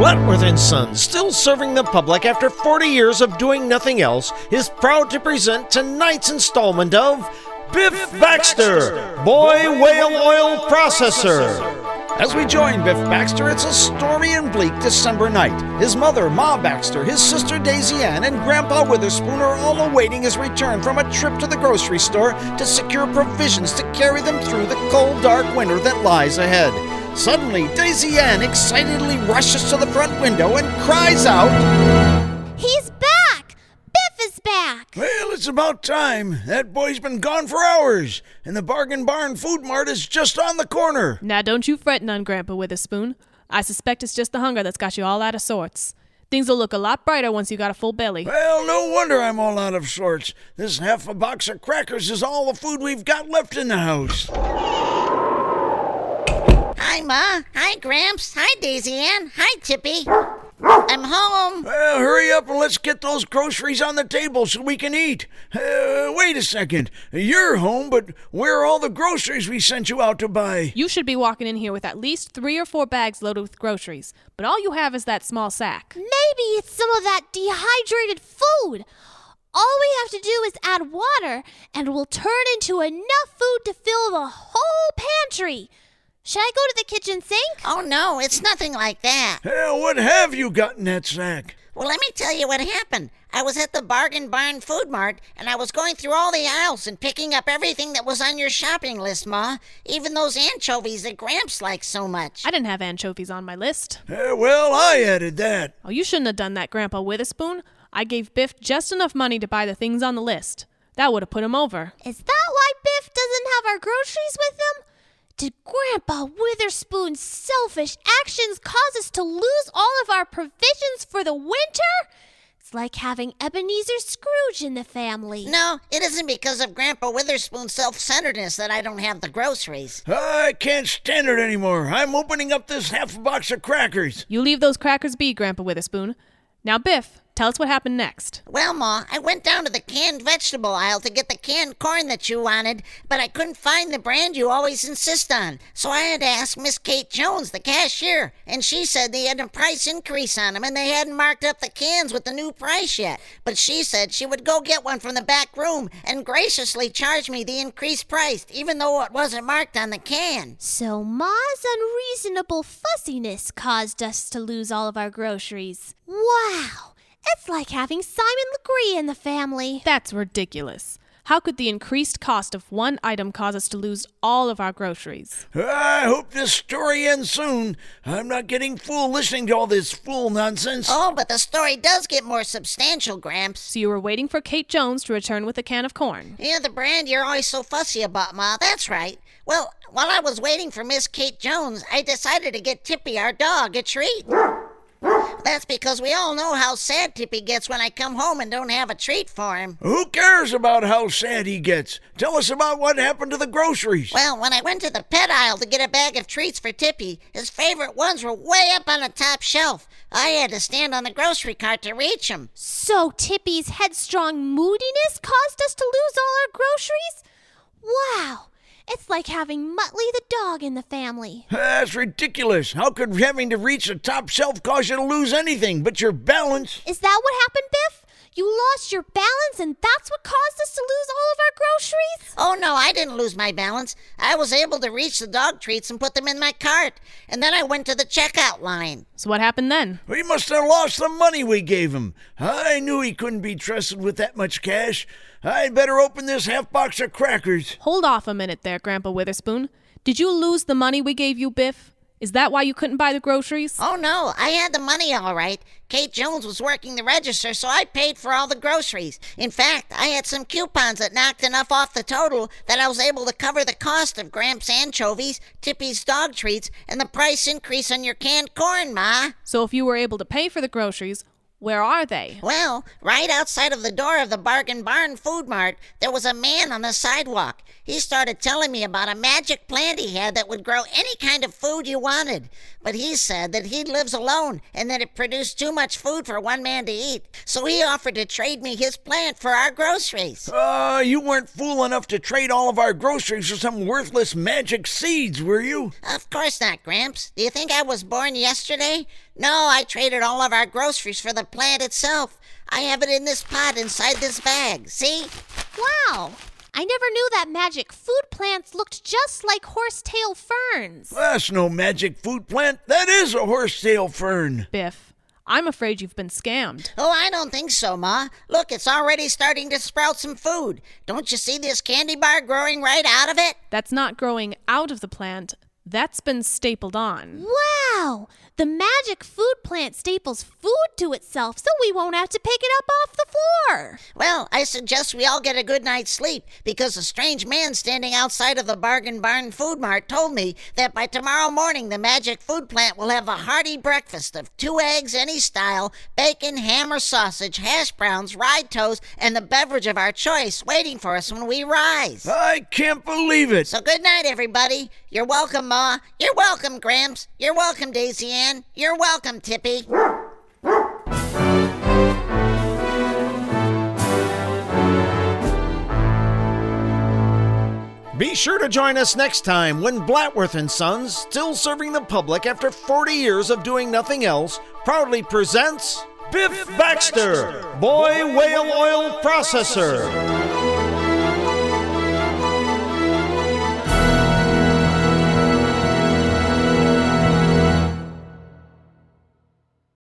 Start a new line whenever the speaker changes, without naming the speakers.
Wentworth & Sons, still serving the public after 40 years of doing nothing else, is proud to present tonight's installment of Biff Baxter, Boy Whale Oil Processor. As we join Biff Baxter, it's a stormy and bleak December night. His mother, Ma Baxter, his sister Daisy Ann, and Grandpa Witherspoon are all awaiting his return from a trip to the grocery store to secure provisions to carry them through the cold, dark winter that lies ahead. Suddenly, Daisy Ann excitedly rushes to the front window and cries out,
"He's back! Biff is back!"
Well, it's about time. That boy's been gone for hours, and the Bargain Barn Food Mart is just on the corner.
Now don't you fret none, Grandpa Witherspoon. I suspect it's just the hunger that's got you all out of sorts. Things will look a lot brighter once you got a full belly.
Well, no wonder I'm all out of sorts. This half a box of crackers is all the food we've got left in the house.
Hi, Ma. Hi, Gramps. Hi, Daisy Ann. Hi, Tippy. I'm home.
Well, hurry up and let's get those groceries on the table so we can eat. Wait a second. You're home, but where are all the groceries we sent you out to buy?
You should be walking in here with at least 3 or 4 bags loaded with groceries, but all you have is that small sack.
Maybe it's some of that dehydrated food. All we have to do is add water, and we'll turn into enough food to fill the whole pantry. Should I go to the kitchen sink?
Oh, no, it's nothing like that.
What have you got in that sack?
Well, let me tell you what happened. I was at the Bargain Barn Food Mart, and I was going through all the aisles and picking up everything that was on your shopping list, Ma. Even those anchovies that Gramps likes so much.
I didn't have anchovies on my list.
Well, I added that.
Oh, you shouldn't have done that, Grandpa Witherspoon. I gave Biff just enough money to buy the things on the list. That would have put him over.
Is that why Biff doesn't have our groceries with him? Did Grandpa Witherspoon's selfish actions cause us to lose all of our provisions for the winter? It's like having Ebenezer Scrooge in the family.
No, it isn't because of Grandpa Witherspoon's self-centeredness that I don't have the groceries.
I can't stand it anymore. I'm opening up this half a box of crackers.
You leave those crackers be, Grandpa Witherspoon. Now, Biff, tell us what happened next.
Well, Ma, I went down to the canned vegetable aisle to get the canned corn that you wanted, but I couldn't find the brand you always insist on. So I had to ask Miss Kate Jones, the cashier, and she said they had a price increase on them and they hadn't marked up the cans with the new price yet. But she said she would go get one from the back room and graciously charge me the increased price, even though it wasn't marked on the can.
So Ma's unreasonable fussiness caused us to lose all of our groceries. Wow! It's like having Simon Legree in the family.
That's ridiculous. How could the increased cost of one item cause us to lose all of our groceries?
I hope this story ends soon. I'm not getting fooled listening to all this fool nonsense.
Oh, but the story does get more substantial, Gramps.
So you were waiting for Kate Jones to return with a can of corn.
Yeah, the brand you're always so fussy about, Ma. That's right. Well, while I was waiting for Miss Kate Jones, I decided to get Tippy, our dog, a treat. That's because we all know how sad Tippy gets when I come home and don't have a treat for him.
Who cares about how sad he gets? Tell us about what happened to the groceries.
Well, when I went to the pet aisle to get a bag of treats for Tippy, his favorite ones were way up on the top shelf. I had to stand on the grocery cart to reach them.
So Tippy's headstrong moodiness caused us to lose all our groceries? Wow! It's like having Muttley the dog in the family.
That's ridiculous. How could having to reach the top shelf cause you to lose anything but your balance?
Is that what happened, Biff? You lost your balance and that's what caused us to lose all of our groceries?
Oh, no, I didn't lose my balance. I was able to reach the dog treats and put them in my cart. And then I went to the checkout line.
So what happened then?
We must have lost the money we gave him. I knew he couldn't be trusted with that much cash. I'd better open this half box of crackers.
Hold off a minute there, Grandpa Witherspoon. Did you lose the money we gave you, Biff? Is that why you couldn't buy the groceries?
Oh, no, I had the money all right. Kate Jones was working the register, so I paid for all the groceries. In fact, I had some coupons that knocked enough off the total that I was able to cover the cost of Gramps' anchovies, Tippy's dog treats, and the price increase on your canned corn, Ma.
So if you were able to pay for the groceries, Where are they?
Well, right outside of the door of the Bargain Barn Food Mart, there was a man on the sidewalk. He started telling me about a magic plant he had that would grow any kind of food you wanted. But he said that he lives alone and that it produced too much food for one man to eat. So he offered to trade me his plant for our groceries.
You weren't fool enough to trade all of our groceries for some worthless magic seeds, were you?
Of course not, Gramps. Do you think I was born yesterday? No, I traded all of our groceries for the plant itself. I have it in this pot inside this bag. See?
Wow! I never knew that magic food plants looked just like horsetail ferns.
That's no magic food plant. That is a horsetail fern.
Biff, I'm afraid you've been scammed.
Oh, I don't think so, Ma. Look, it's already starting to sprout some food. Don't you see this candy bar growing right out of it?
That's not growing out of the plant. That's been stapled on.
Wow! The magic food plant staples food to itself so we won't have to pick it up off the floor.
Well, I suggest we all get a good night's sleep because a strange man standing outside of the Bargain Barn Food Mart told me that by tomorrow morning the magic food plant will have a hearty breakfast of 2 eggs any style, bacon, ham or sausage, hash browns, rye toast, and the beverage of our choice waiting for us when we rise.
I can't believe it.
So good night, everybody. You're welcome, Ma. You're welcome, Gramps. You're welcome, Daisy Ann. You're welcome, Tippy.
Be sure to join us next time when Blattworth & Sons, still serving the public after 40 years of doing nothing else, proudly presents Biff Baxter, Boy Whale Oil Processor.